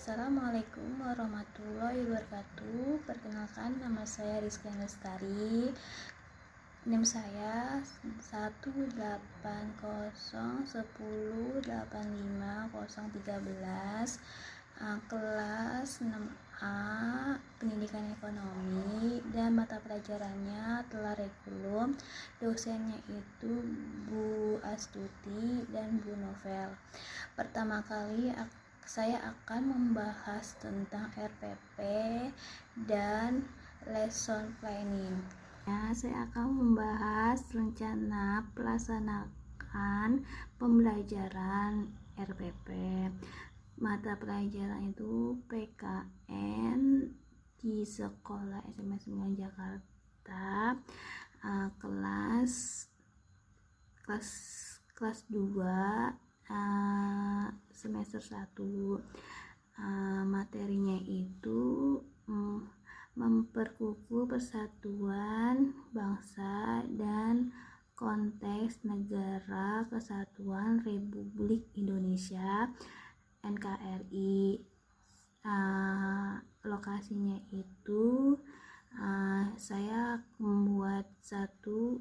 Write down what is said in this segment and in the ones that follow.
Assalamualaikum warahmatullahi wabarakatuh. Perkenalkan, nama saya Rizky Lestari. NIM saya 18010108513, kelas 6A Pendidikan Ekonomi, dan mata pelajarannya telah regulum. Dosennya itu Bu Astuti dan Bu Novel. Pertama kali saya akan membahas tentang RPP dan lesson planning. Saya akan membahas rencana pelaksanaan pembelajaran RPP. Mata pelajaran itu PKN di Sekolah SMA 9 Jakarta, kelas 2, semester 1. Materinya itu memperkukuh persatuan bangsa dan konteks negara kesatuan Republik Indonesia NKRI. Lokasinya itu saya membuat satu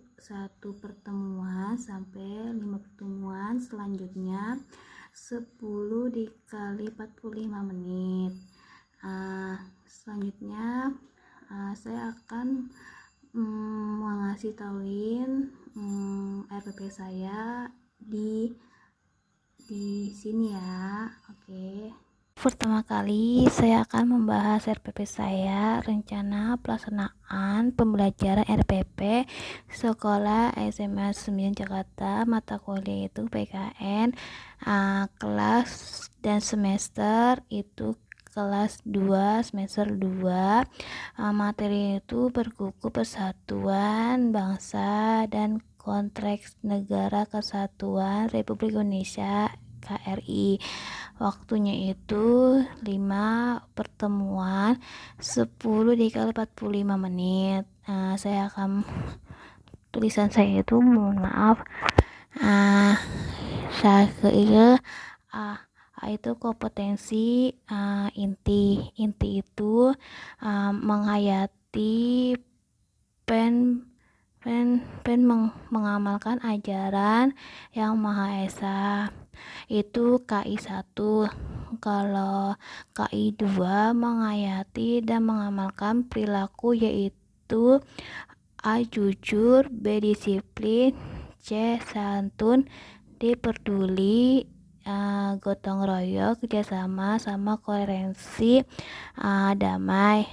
pertemuan sampai 5 pertemuan, selanjutnya 10 dikali 45 menit. Selanjutnya saya akan mengasih tauin RPP saya di sini ya. Oke. Pertama kali saya akan membahas RPP saya, rencana pelaksanaan pembelajaran RPP Sekolah SMA 9 Jakarta, mata kuliah itu PKN, kelas dan semester itu kelas 2 semester 2. Materi itu berkuku persatuan bangsa dan konteks negara kesatuan Republik Indonesia KRI. Waktunya itu 5 pertemuan, 10 dikali 45 menit. Saya akan tulisan saya itu, mohon maaf, saya itu kompetensi inti itu menghayati mengamalkan ajaran yang Maha Esa, itu KI 1. Kalau KI 2 menghayati dan mengamalkan perilaku, yaitu A. Jujur, B. Disiplin, C. Santun, D. Peduli, gotong royong, kerjasama, sama koherensi, damai.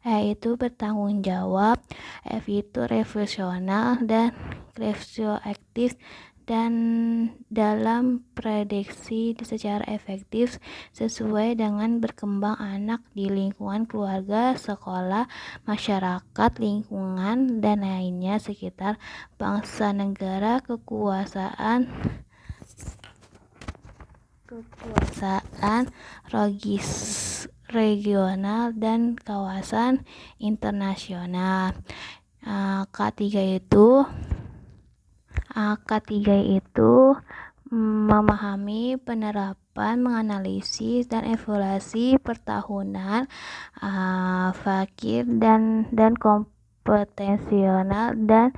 E itu bertanggung jawab, F itu refleksional dan reflektif, dan dalam prediksi secara efektif sesuai dengan berkembang anak di lingkungan keluarga, sekolah, masyarakat, lingkungan, dan lainnya sekitar bangsa, negara, kekuasaan regional, dan kawasan internasional. Ketiga itu memahami penerapan, menganalisis, dan evaluasi pertahunan fakir dan kompetensional dan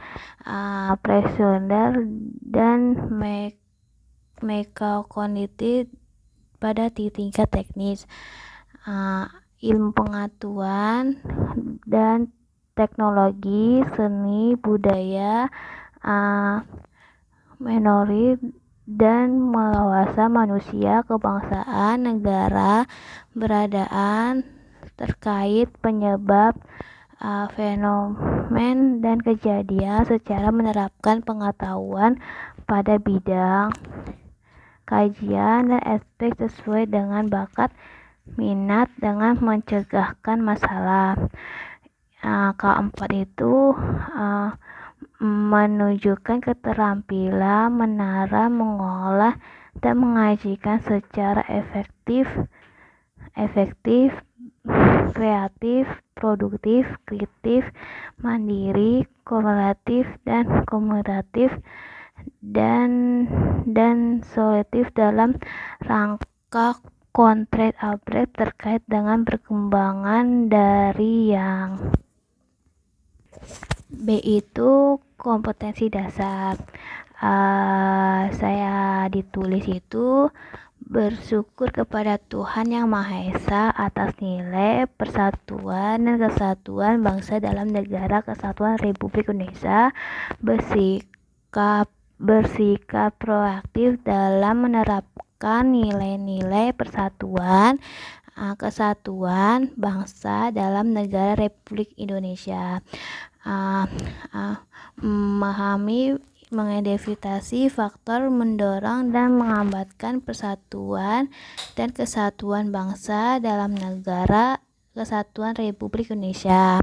presional dan mekakognitif pada tingkat teknis. Ilmu pengetahuan dan teknologi, seni, budaya, minoritas, dan wawasan manusia, kebangsaan, negara, beradaan, terkait penyebab fenomen dan kejadian secara menerapkan pengetahuan pada bidang kajian dan aspek sesuai dengan bakat minat dengan mencegahkan masalah. Keempat itu menunjukkan keterampilan menara, mengolah, dan mengajikan secara efektif, kreatif, produktif, kritis, mandiri, kolaboratif, dan komunikatif, dan solutif dalam rangka kontrak terkait dengan perkembangan dari yang B itu kompetensi dasar. Saya ditulis itu bersyukur kepada Tuhan Yang Maha Esa atas nilai persatuan dan kesatuan bangsa dalam negara kesatuan Republik Indonesia, bersikap proaktif dalam menerapkan nilai-nilai persatuan, kesatuan bangsa dalam negara Republik Indonesia, memahami, mengidentifikasi faktor mendorong dan menghambatkan persatuan dan kesatuan bangsa dalam negara kesatuan Republik Indonesia,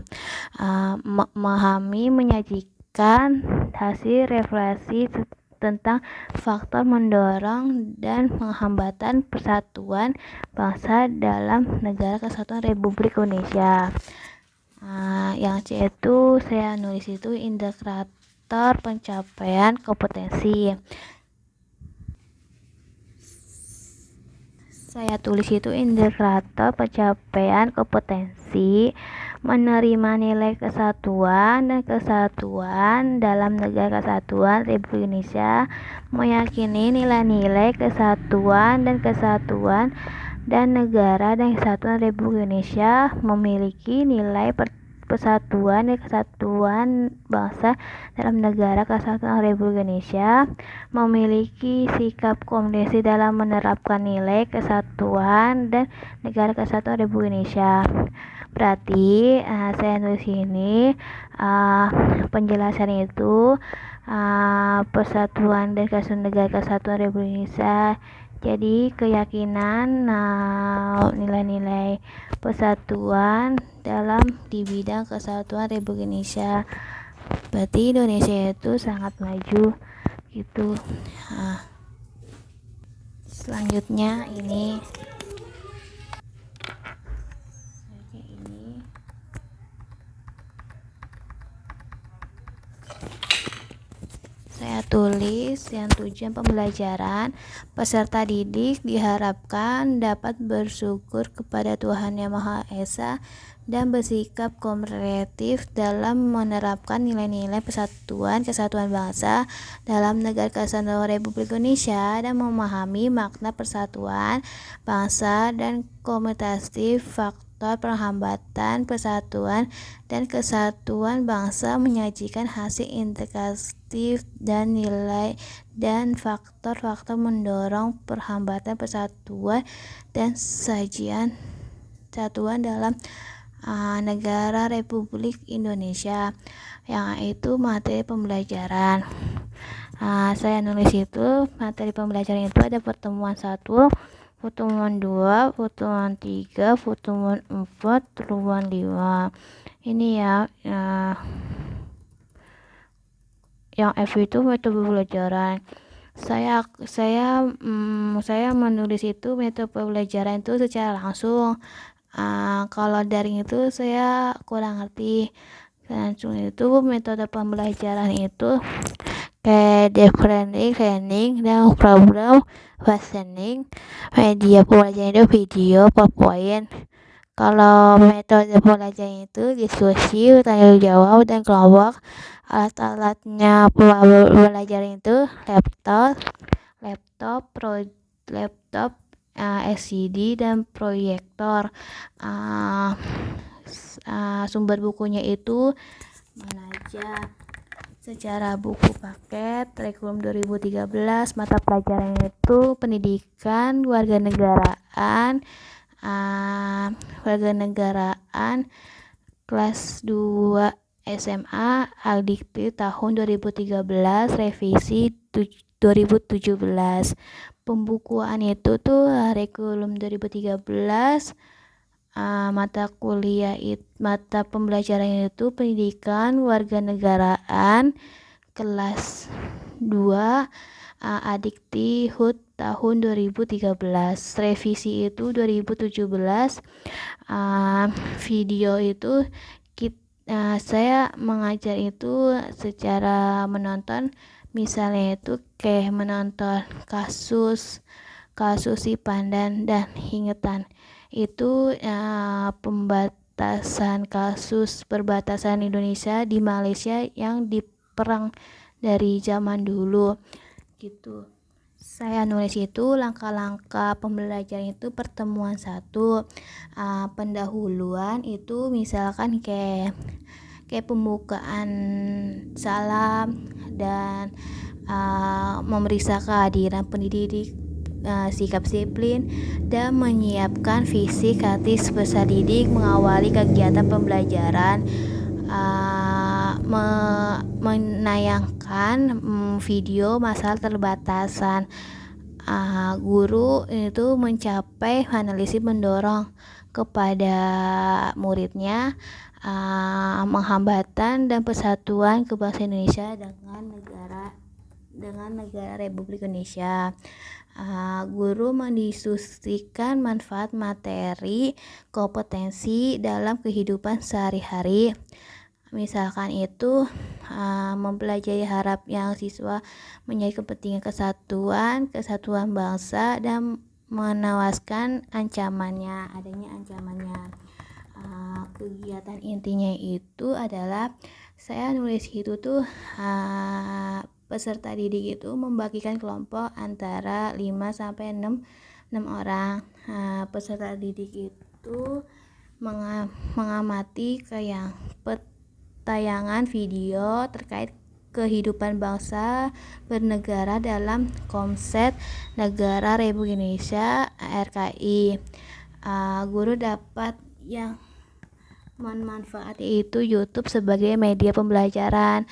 memahami, menyajikan hasil refleksi tentang faktor mendorong dan menghambatkan persatuan bangsa dalam negara kesatuan Republik Indonesia. Yang C itu saya nulis itu indikator pencapaian kompetensi. Saya tulis itu indikator pencapaian kompetensi, menerima nilai kesatuan dan kesatuan dalam negara kesatuan Republik Indonesia, meyakini nilai-nilai kesatuan dan negara dan kesatuan Republik Indonesia memiliki nilai persatuan dan kesatuan bangsa dalam negara kesatuan Republik Indonesia, memiliki sikap kompetensi dalam menerapkan nilai kesatuan dan negara kesatuan Republik Indonesia. Berarti saya nulis ini penjelasan itu persatuan dan kesatuan negara kesatuan Republik Indonesia. Jadi keyakinan nilai-nilai persatuan dalam di bidang kesatuan Republik Indonesia. Berarti Indonesia itu sangat maju gitu. Selanjutnya ini saya tulis yang tujuan pembelajaran peserta didik diharapkan dapat bersyukur kepada Tuhan Yang Maha Esa dan bersikap kooperatif dalam menerapkan nilai-nilai persatuan kesatuan bangsa dalam negara kesatuan Republik Indonesia dan memahami makna persatuan bangsa dan komunikasi faktor penghambatan persatuan dan kesatuan bangsa, menyajikan hasil integratif dan nilai dan faktor-faktor mendorong perhambatan persatuan dan sajian satuan dalam negara Republik Indonesia, yang itu materi pembelajaran. Saya nulis itu materi pembelajaran itu ada pertemuan 1, pertemuan 2, pertemuan 3, pertemuan 4, pertemuan 5. Ini ya, yang F itu metode pembelajaran. Saya menulis itu metode pembelajaran itu secara langsung. Kalau daring itu saya kurang ngerti. Langsung itu metode pembelajaran itu kayak deep learning dan problem listening. Media pembelajaran itu video, PowerPoint. Kalau metode pembelajaran itu diskusi, tanya jawab, dan kelompok. Alat-alatnya pembelajaran itu laptop, LCD dan proyektor. Sumber bukunya itu mana aja? Secara buku paket kurikulum 2013, mata pelajaran itu pendidikan warganegaraan kelas 2 SMA Adikti tahun 2013, revisi 2017. Pembukuan itu tuh kurikulum 2013, mata pembelajaran itu pendidikan warganegaraan kelas 2 Adikti tahun 2013, revisi itu 2017. Video itu saya mengajar itu secara menonton, misalnya itu kayak menonton kasus kasus si Pandan dan Hingetan. Itu pembatasan kasus perbatasan Indonesia di Malaysia yang diperang dari zaman dulu gitu. Saya nulis itu langkah-langkah pembelajaran itu pertemuan satu, pendahuluan itu misalkan kayak pembukaan salam dan memeriksa kehadiran pendidik, sikap disiplin, dan menyiapkan visi kritis peserta didik mengawali kegiatan pembelajaran, menayangkan video masalah terbatasan. Guru itu mencapai analisis mendorong kepada muridnya menghambatan dan persatuan kebangsaan Indonesia dengan negara Republik Indonesia. Guru mendiskusikan manfaat materi kompetensi dalam kehidupan sehari-hari. Misalkan itu mempelajari harap yang siswa menjadi kepentingan kesatuan bangsa dan menewaskan adanya ancamannya. Kegiatan intinya itu adalah saya nulis itu tuh peserta didik itu membagikan kelompok antara 5 sampai 6 orang. Peserta didik itu mengamati tayangan video terkait kehidupan bangsa bernegara dalam konsep negara Republik Indonesia RKI. Guru dapat yang memanfaati itu YouTube sebagai media pembelajaran.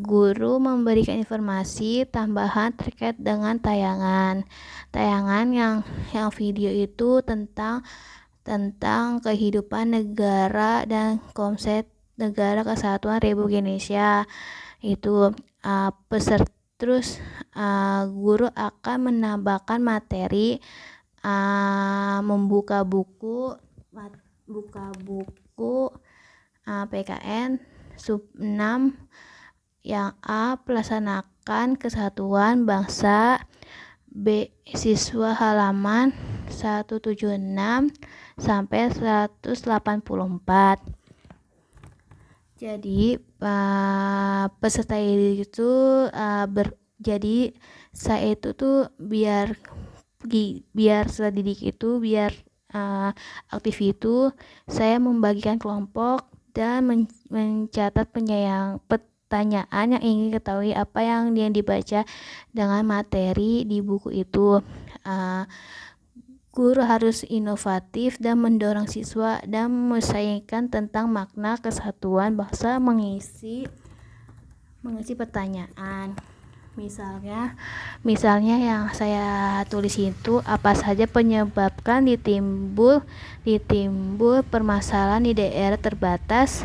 Guru memberikan informasi tambahan terkait dengan tayangan yang video itu tentang kehidupan negara dan konsep negara kesatuan Republik Indonesia itu. Terus guru akan menambahkan materi, membuka buku PKN sub 6 yang A, pelaksanakan kesatuan bangsa, B, siswa halaman 176 sampai 184. Jadi peserta itu jadi saya itu tuh biar peserta didik itu aktif itu saya membagikan kelompok dan mencatat pertanyaan yang ingin ketahui apa yang dia dibaca dengan materi di buku itu. Guru harus inovatif dan mendorong siswa dan menyampaikan tentang makna kesatuan bangsa mengisi pertanyaan. Misalnya yang saya tulis itu apa saja penyebabkan ditimbul permasalahan di daerah terbatas,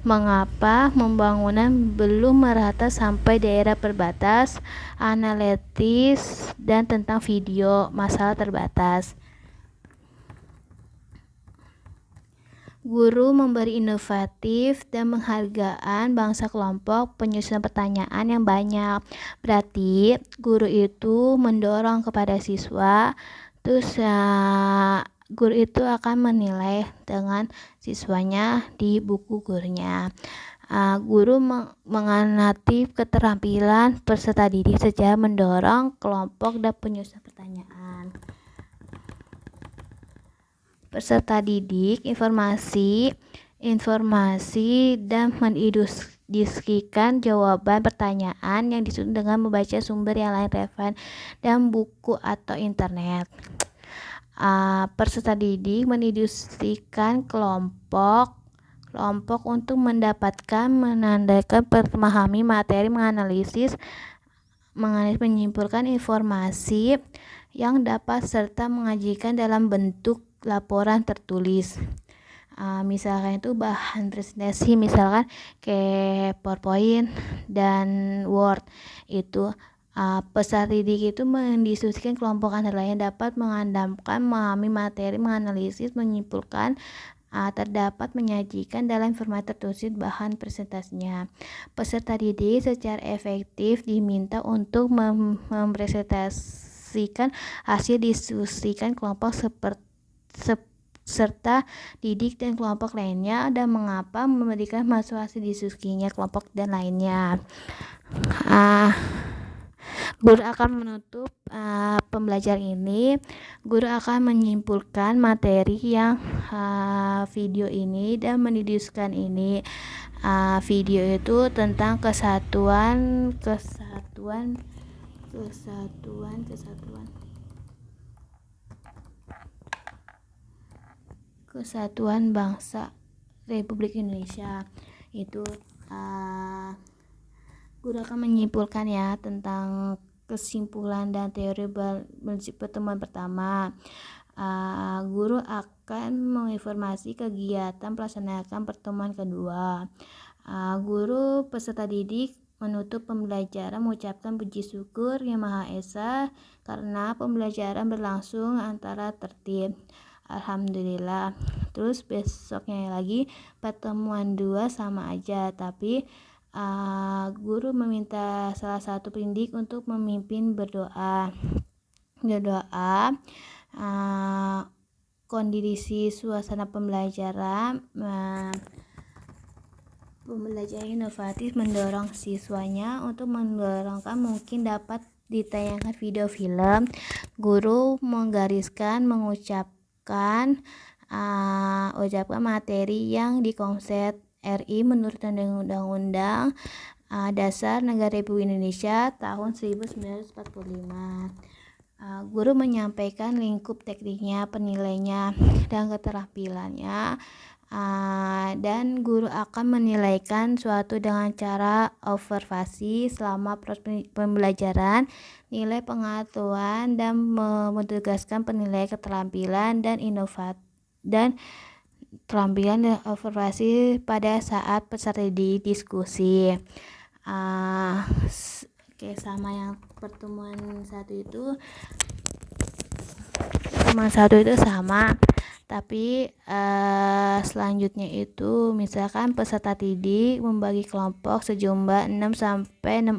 mengapa pembangunan belum merata sampai daerah terbatas, analitis dan tentang video masalah terbatas. Guru memberi inovatif dan penghargaan bangsa kelompok penyusunan pertanyaan yang banyak. Berarti guru itu mendorong kepada siswa, terus guru itu akan menilai dengan siswanya di buku gurunya. Guru mengamati keterampilan peserta didik secara mendorong kelompok dan penyusunan pertanyaan. Peserta didik informasi dan mendiskusikan jawaban pertanyaan yang disusun dengan membaca sumber yang lain relevan dan buku atau internet. Peserta didik mendiskusikan kelompok untuk menandakan memahami materi, menganalisis, menyimpulkan informasi yang dapat serta mengajikan dalam bentuk laporan tertulis. Misalkan itu bahan presentasi, misalkan kayak PowerPoint dan Word itu. Peserta didik itu mendiskusikan kelompok antara lain dapat mengandalkan, memahami materi, menganalisis, menyimpulkan, terdapat menyajikan dalam format tertulis bahan presentasinya. Peserta didik secara efektif diminta untuk mempresentasikan mendistribusikan hasil diskusikan kelompok serta didik dan kelompok lainnya, dan mengapa memberikan masuk hasil diskusinya kelompok dan lainnya. Guru akan menutup pembelajaran ini. Guru akan menyimpulkan materi yang video ini dan mendiskusikan ini. Video itu tentang kesatuan bangsa Republik Indonesia. Itu guru akan menyimpulkan ya tentang kesimpulan dan teori pertemuan pertama. Guru akan menginformasi kegiatan pelaksanaan pertemuan kedua. Guru peserta didik menutup pembelajaran mengucapkan puji syukur Yang Maha Esa karena pembelajaran berlangsung antara tertib. Alhamdulillah. Terus besoknya lagi pertemuan 2 sama aja, tapi guru meminta salah satu pendidik untuk memimpin berdoa. Kondisi suasana pembelajaran inovatif mendorong siswanya untuk mendorongkan mungkin dapat ditayangkan video film. Guru mengucapkan materi yang di Komset RI menurut Undang-Undang Dasar Negara Republik Indonesia tahun 1945. Guru menyampaikan lingkup tekniknya, penilaiannya, dan keterampilannya. Dan guru akan menilaikan suatu dengan cara observasi selama proses pembelajaran, nilai pengetahuan, dan menugaskan penilaian keterampilan dan keterampilan dan observasi pada saat peserta diskusi. Sama yang pertemuan satu itu sama, tapi selanjutnya itu misalkan peserta didik membagi kelompok sejumlah 6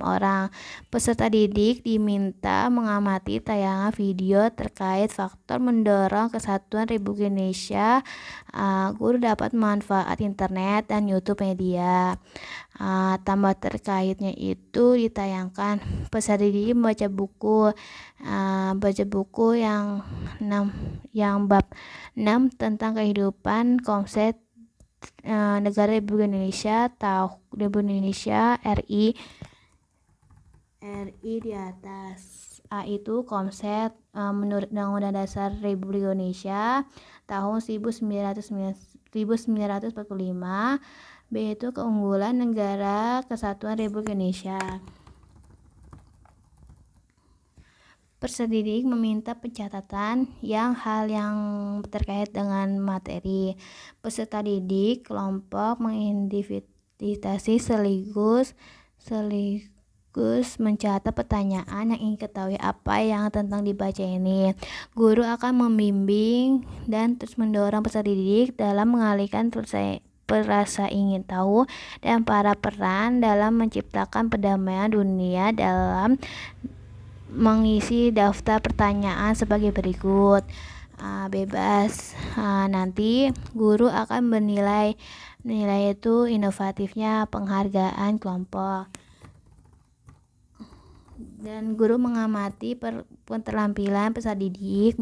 orang. Peserta didik diminta mengamati tayangan video terkait faktor mendorong kesatuan Republik Indonesia. Guru dapat manfaat internet dan YouTube media. Tambah terkaitnya itu ditayangkan peserta didik membaca buku yang bab 6 tentang kehidupan Komset Negara Republik Indonesia RI di atas. A itu Komset menurut Undang-Undang Dasar Republik Indonesia tahun 1945. B itu keunggulan negara kesatuan Republik Indonesia. Peserta didik meminta pencatatan hal yang terkait dengan materi. Peserta didik kelompok mengidentifikasi sekaligus mencatat pertanyaan yang ingin ketahui apa yang tentang dibaca ini. Guru akan membimbing dan terus mendorong peserta didik dalam mengalihkan rasa ingin tahu dan para peran dalam menciptakan perdamaian dunia dalam mengisi daftar pertanyaan sebagai berikut. Bebas. Nanti guru akan nilai itu inovatifnya penghargaan kelompok. Dan guru mengamati keterampilan peserta didik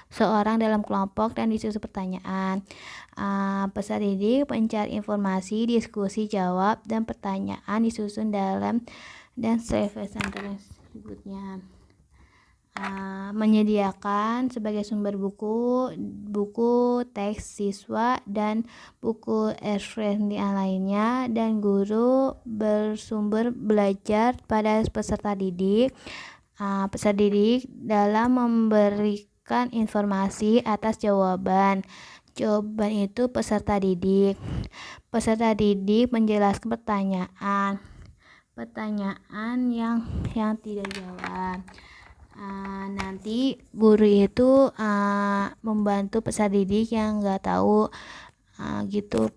seorang dalam kelompok dan disusun pertanyaan. Peserta didik mencari informasi, diskusi, jawab, dan pertanyaan disusun dalam dan selesai berikutnya. Menyediakan sebagai sumber buku, teks siswa, dan buku referensi lainnya, dan guru bersumber belajar pada peserta didik. Peserta didik dalam memberikan informasi atas jawaban itu peserta didik. Peserta didik menjelaskan pertanyaan yang tidak jawab. Nanti guru itu membantu peserta didik yang nggak tahu gitu.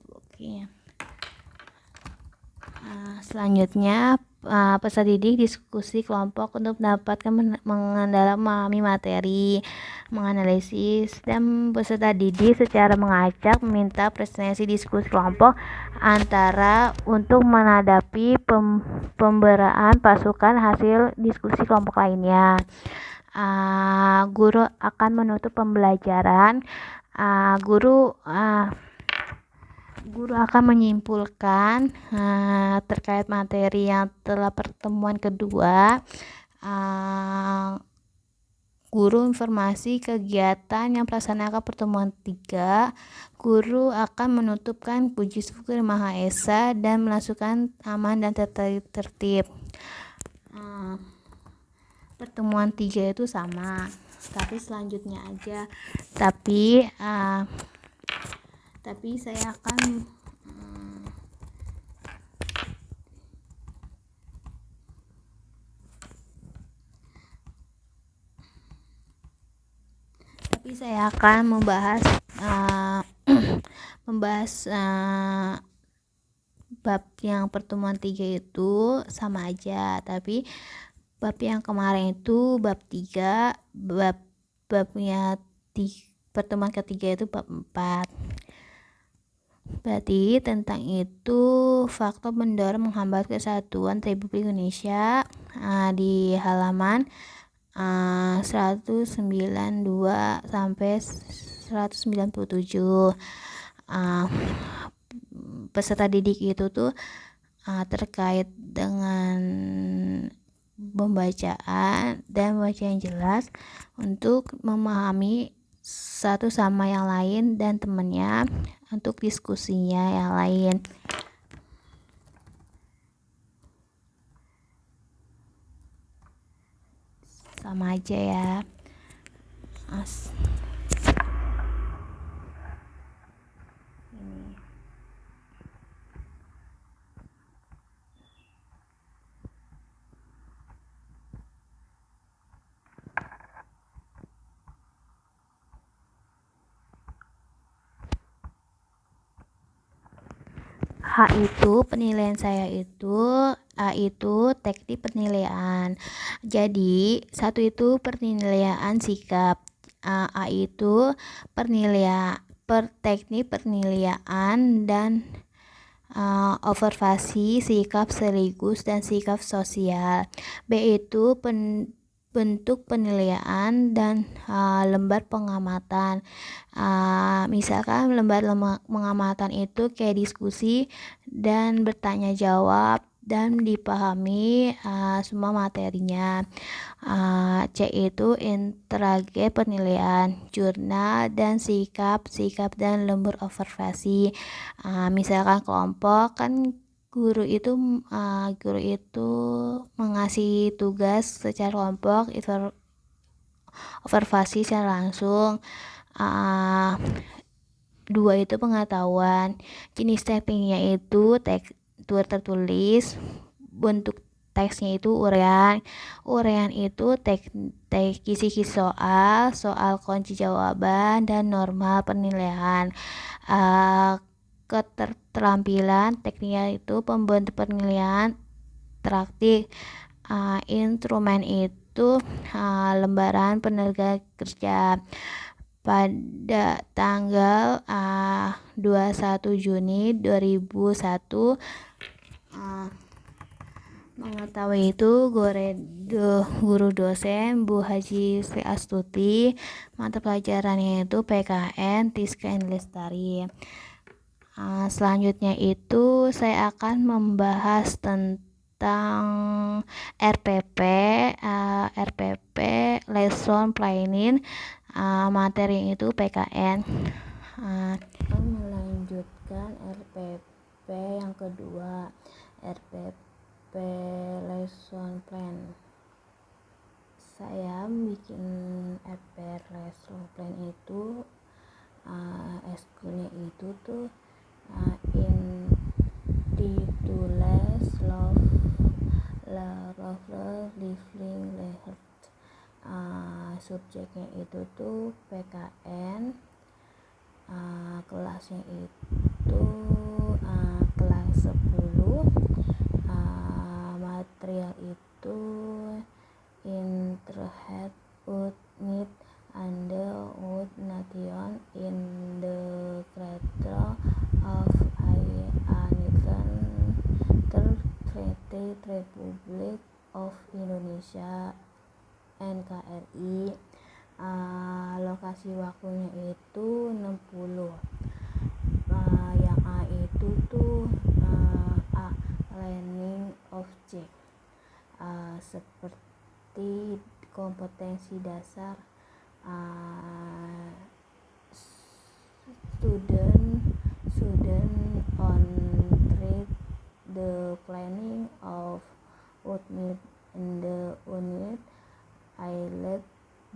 Selanjutnya peserta didik diskusi kelompok untuk mendapatkan memahami materi, menganalisis, dan peserta didik secara mengajak meminta presentasi diskusi kelompok antara untuk menghadapi pemberaan pasukan hasil diskusi kelompok lainnya. Guru akan menutup pembelajaran. Guru akan menyimpulkan terkait materi yang telah pertemuan kedua. Guru informasi kegiatan yang melaksanakan pertemuan 3. Guru akan menutupkan puji syukur Maha Esa dan melangsungkan aman dan tertib. Pertemuan 3 itu sama, tapi selanjutnya aja. Tapi saya akan membahas bab yang pertemuan 3 itu sama aja, tapi bab yang kemarin itu bab 3, babnya pertemuan ketiga itu bab 4. Berarti tentang itu faktor mendorong menghambat kesatuan Republik Indonesia di halaman 192 sampai 197. Peserta didik itu tuh terkait dengan pembacaan dan baca yang jelas untuk memahami satu sama yang lain dan temannya, untuk diskusinya yang lain. Sama aja ya. H itu penilaian saya itu, A itu teknik penilaian. Jadi 1 itu penilaian sikap, A itu teknik penilaian dan observasi sikap sekaligus dan sikap sosial. B itu bentuk penilaian dan lembar pengamatan. Misalkan lembar pengamatan itu kayak diskusi dan bertanya jawab dan dipahami semua materinya. C itu interage penilaian, jurnal dan sikap dan lembar observasi. Misalkan kelompok kan guru itu mengasih tugas secara kelompok, observasi secara langsung. 2 itu pengetahuan, jenis tekniknya itu tertulis, bentuk teksnya itu uraian itu kisi-kisi soal kunci jawaban dan normal penilaian. Keterampilan tekniknya itu pembentuk penilaian praktik. Instrumen itu lembaran penegakan kerja. Pada tanggal 21 Juni 2001 mengetahui itu guru dosen Bu Haji Sri Astuti, mata pelajarannya itu PKN Tiska Lestari. Selanjutnya itu saya akan membahas tentang RPP lesson planning, materi itu PKN. Akan melanjutkan RPP yang kedua, RPP lesson plan. Saya bikin RPP lesson plan itu eskulnya itu tuh intitules love living leheart. Subjeknya itu tuh PKN, kelasnya itu kelas 10, material itu interhead would need and would nation in the cradle of an Federal Republic of Indonesia NKRI. Lokasi waktunya itu 60. Yang A itu tuh A. Learning object, seperti kompetensi dasar, student on treat the planning of unit in the unit highlight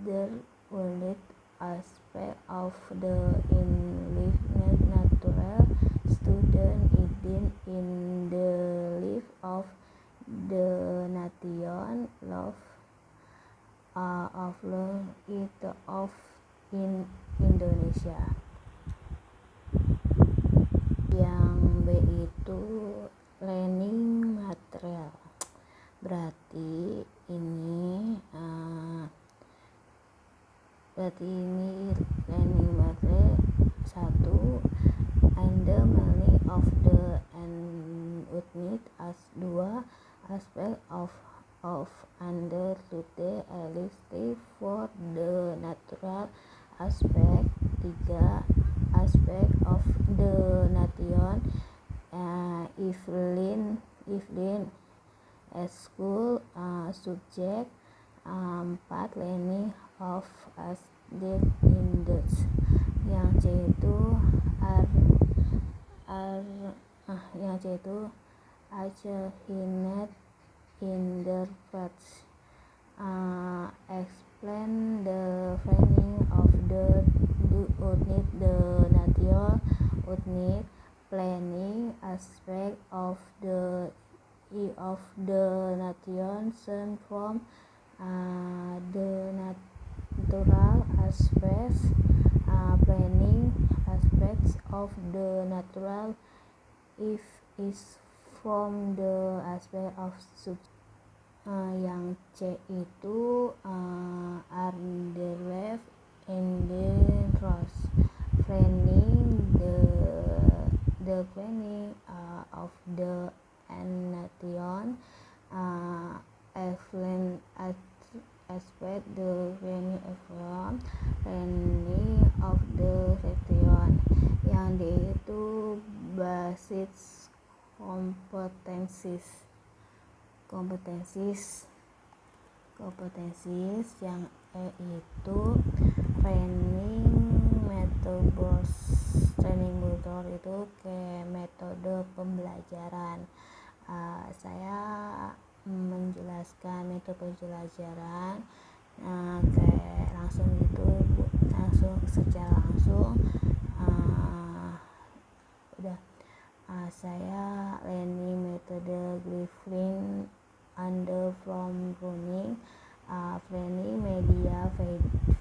the unit aspect of the infinite natural student in the life of the nation love of it of in Indonesia. Yang B itu learning material, berarti ini learning material 1 and the meaning of the unit as 2 aspect of under the elastic for the natural aspect 3 aspect of the nation Evelyn as school subject 4 learning of as the Indus. Yang C itu yang C itu achievement in the first explain the meaning of the unit the nation unit planning aspect of the nation from the natural aspects planning aspects of the natural if is from the aspect of subject. Yang C itu are the left and the cross planning the planning of the nation excellent aspect the planning of the nation. Yang D itu basis kompetensis. Yang E itu training method itu kayak metode pembelajaran. Saya menjelaskan metode pembelajaran kayak langsung gitu, secara langsung. Saya learning metode Griffin under from running planning media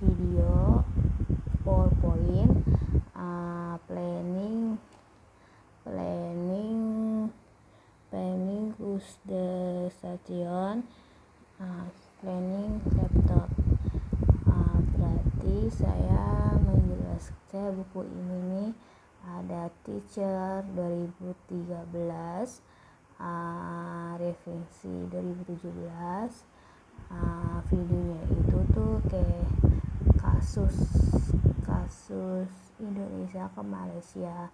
video PowerPoint planning use the station planning laptop. Berarti saya menjelaskan buku ini nih ada Teacher 2013, referensi 2017. Videonya itu tuh kayak kasus Indonesia ke Malaysia.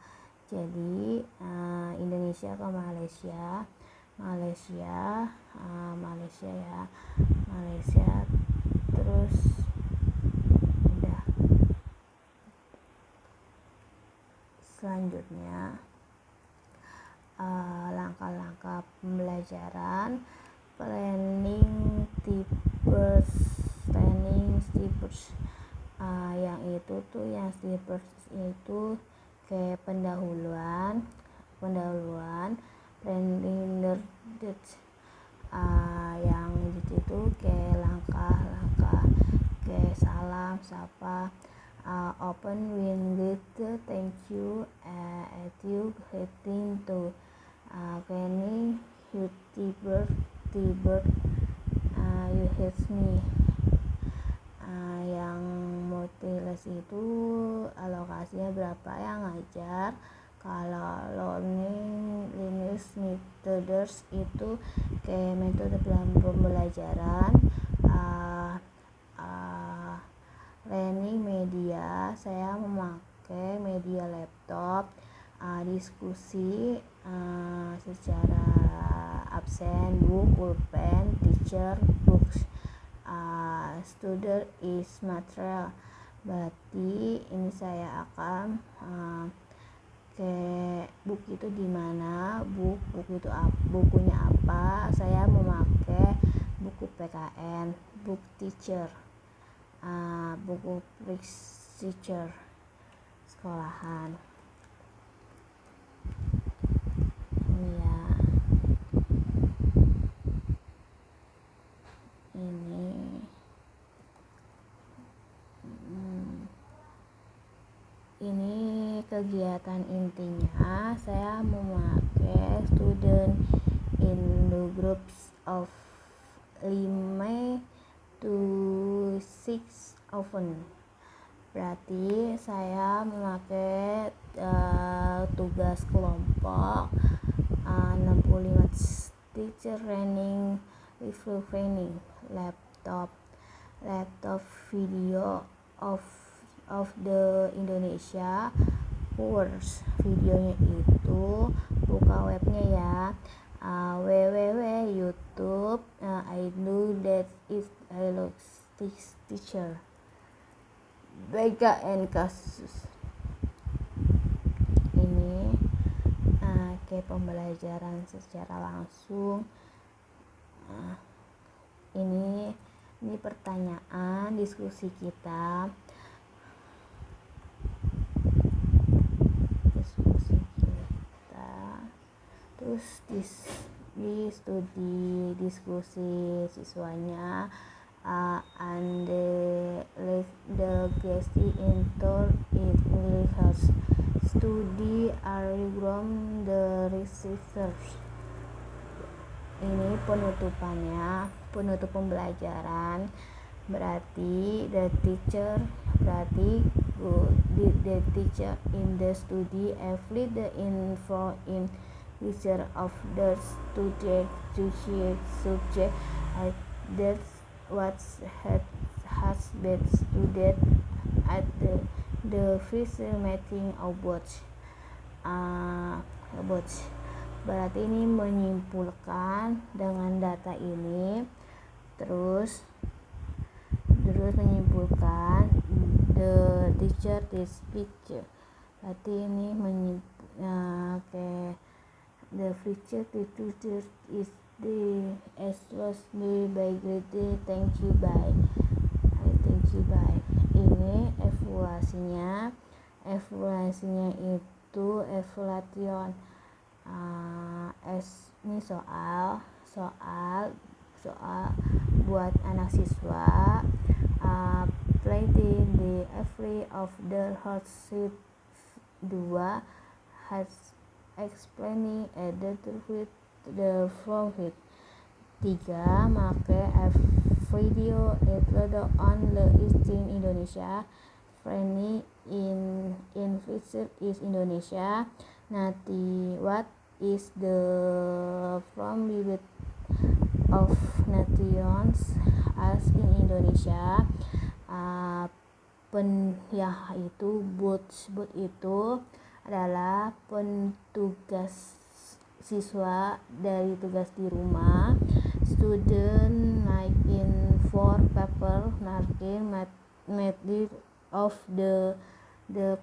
Jadi Indonesia ke Malaysia terus udah. Selanjutnya langkah-langkah pembelajaran planning steps. Yang itu tuh yang steps itu kayak pendahuluan planning yang itu kayak langkah-langkah kayak salam sapa open with thank you attitude greeting to planning YouTuber Stewart, you hate me. Yang multiles itu alokasinya berapa yang ngajar. Kalau learning Linux methods itu kayak metode pembelajaran. Learning media, saya memakai media laptop. Diskusi secara absen, book, pulpen, teacher, books. Student is material, berarti ini saya akan kayak buku itu di mana, buku itu bukunya apa. Saya memakai buku PKN, book teacher, buku teacher sekolahan. Ya, ini kegiatan intinya. Saya memakai student in the groups of 5 to 6 often. Berarti saya memakai tugas kelompok 65 teacher training, review training, laptop video of the Indonesia course. Videonya itu buka webnya ya, www.youtube. I know that is I teacher BKN kasus. Ini kayak pembelajaran secara langsung. Ini pertanyaan diskusi kita. Terus di studi diskusi siswanya, and the guest into it English study are from the researchers. Ini penutupannya, penutup pembelajaran. Berarti the teacher in the study every the info in teacher of the subject that's what has been studied at the first meeting about. Berarti ini menyimpulkan dengan data ini, terus menyimpulkan the teacher is picture. Berarti ini kayak the future teacher is the as was the by grade thank you bye. Ini evaluasinya itu evaluation. Ini soal buat anak siswa. Play the every of the hot sheet 2 has explaining added with the from it. 3 make a video upload on the Eastern Indonesia friendly in future is Indonesia. Nanti what is the from bibit of nations as in Indonesia. Itu boot itu adalah pentugas siswa dari tugas di rumah. Student like in 4 paper marking method of the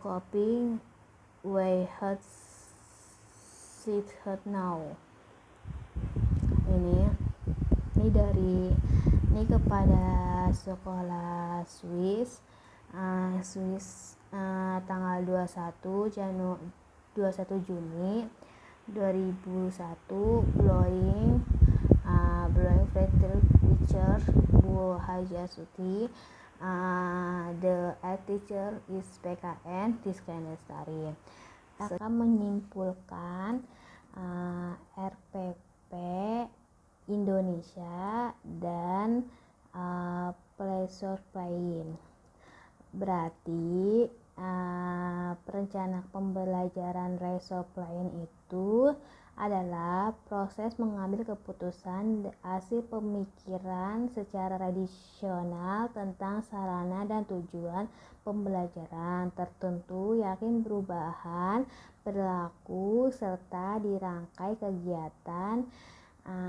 copying way hot sit hot now. Ini kepada sekolah Swiss tanggal 21 Juni 2001. blowing Fatal teacher Bu Haja Suti. The teacher is PKN Tiskana Lestari. Akan menyimpulkan RPP Indonesia dan pleasure playing. Berarti perencanaan pembelajaran resource playing itu adalah proses mengambil keputusan hasil pemikiran secara rasional tentang sarana dan tujuan pembelajaran tertentu, yakin perubahan berlaku serta dirangkai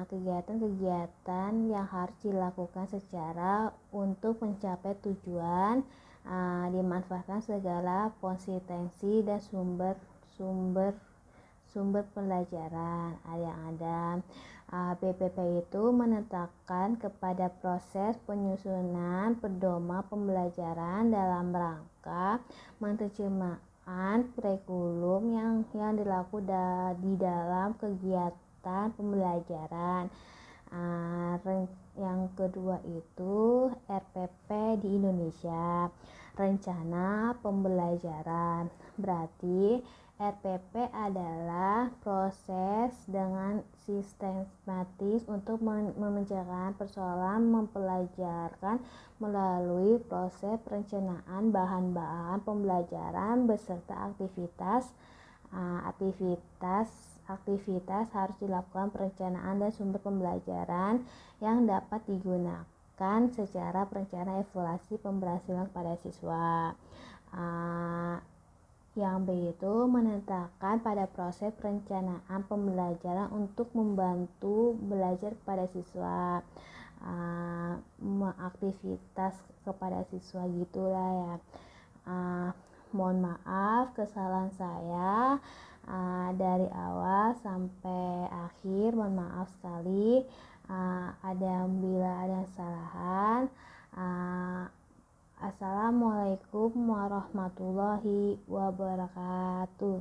kegiatan-kegiatan yang harus dilakukan secara untuk mencapai tujuan, dimanfaatkan segala konsistensi dan sumber pembelajaran yang ada. BPP itu menetapkan kepada proses penyusunan pedoman pembelajaran dalam rangka menerjemahkan kurikulum yang dilakukan di dalam kegiatan pembelajaran. Yang kedua itu RPP di Indonesia, rencana pembelajaran. Berarti RPP adalah proses dengan sistematis untuk memecahkan persoalan mempelajarkan melalui proses perencanaan bahan-bahan pembelajaran beserta aktivitas harus dilakukan perencanaan dan sumber pembelajaran yang dapat digunakan secara perencanaan evaluasi pemberhasilan pada siswa. Yang B itu menetapkan pada proses perencanaan pembelajaran untuk membantu belajar kepada siswa, aktivitas kepada siswa gitulah ya. Mohon maaf kesalahan saya dari awal sampai akhir, mohon maaf sekali. Bila ada kesalahan. Assalamualaikum warahmatullahi wabarakatuh.